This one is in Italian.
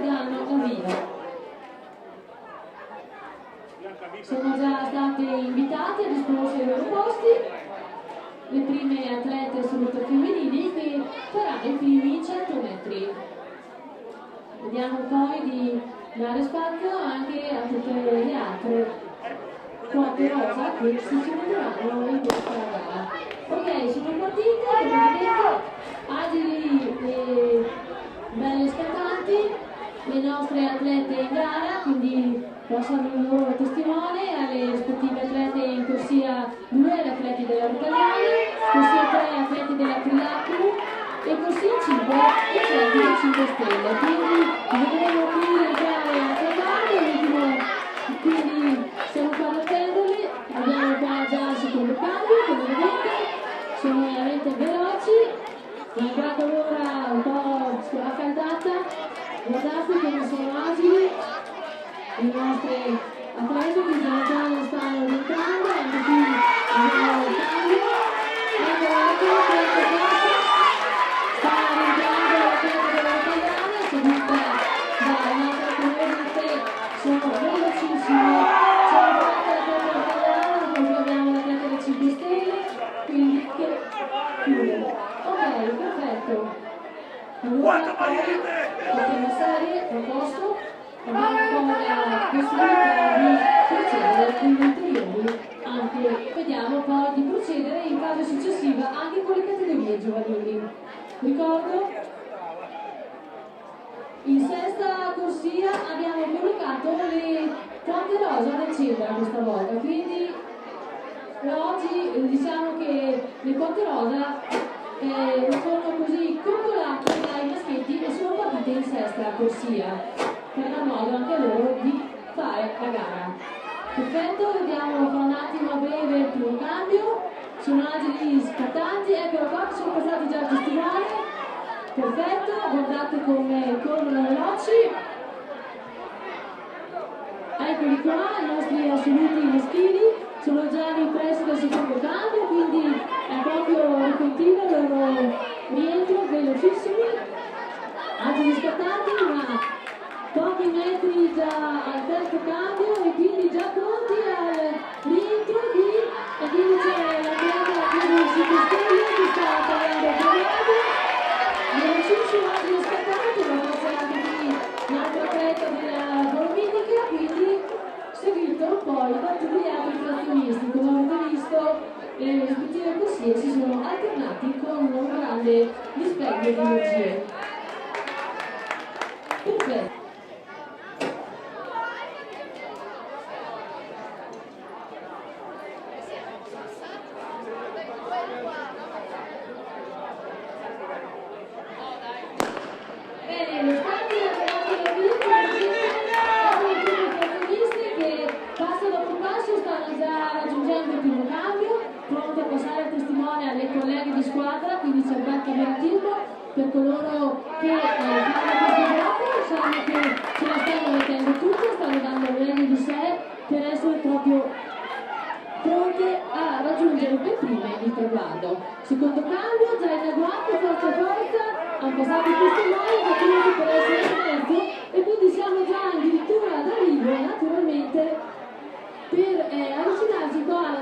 danno avvio. Sono già state invitate a disporsi dei loro posti le prime atlete assolute femminili che faranno i primi 100 metri. Vediamo poi di dare spazio anche a tutte le altre quote rosa che si metteranno in questa gara. Ok, sono partite, come vedete, agili e belle scattanti le nostre atlete in gara, quindi passano il loro testimone alle rispettive atlete in corsia 2, le atleti della Rotagliana, corsia 3 atleti della Trilacru e corsia 5 atleti del 5 Stelle. Quindi vedremo qui entrare anche a tardi, quindi siamo qua ad attenderli. Abbiamo qua già il secondo cambio, come vedete, sono veramente veloci, malgrado l'ora un po' accaldata. Guardate come sono agili i nostri atleti che già stanno entrando, anche qui abbiamo il cambio. Ecco sta entrando l'atleta della Italiana, seguita da un'altra collega che sono velocissime. C'è l'atleta della Italiana, poi abbiamo l'atleta dei 5 Stelle, quindi che chiude. Ok, perfetto. Allora, la prima serie proposto, abbiamo poi la possibilità di procedere con gli ulteriori, anche vediamo poi di procedere in fase successiva anche con le categorie giovanili. Ricordo, in sesta corsia abbiamo collocato le quote rosa del Cedra questa volta, quindi oggi diciamo che le quote rosa sono così coccolate dai maschietti e sono partite in sesta corsia per dar modo anche a loro di fare la gara. Perfetto, vediamo fra un attimo a breve il primo cambio. Sono agili scattanti, eccolo qua, sono passati già il testimone. Perfetto, guardate come corrono veloci. Eccoli qua, i nostri assoluti maschili sono già nei pressi del secondo cambio, quindi è proprio continuo il loro rientro, velocissimi, agili scattanti, ma pochi metri già al terzo cambio e quindi già pronti al rientro qui, e quindi c'è l'atleta del 5 Stelle che sta tagliando il traguardo, velocissimo, agili scattanti, ma forse anche qui l'altro atleta della Dolomitica, quindi seguito poi da tutti gli altri professionisti. Come avete visto, le rispettive corsie si sono alternati con un grande dispendio di energie. Perfetto. Bene, lo scambio stanno già raggiungendo il primo cambio, pronti a passare il testimone alle colleghe di squadra, quindi c'è un bel cameratismo per coloro che fanno questo gioco, sanno che ce la stanno mettendo tutte, stanno dando il meglio di sé per essere proprio pronte a raggiungere per prime il traguardo. Secondo cambio, già in agguato, forza, hanno passato il testimone, ma pronti per essere in mezzo, e quindi siamo già addirittura ad arrivo, naturalmente, per avvicinarci qua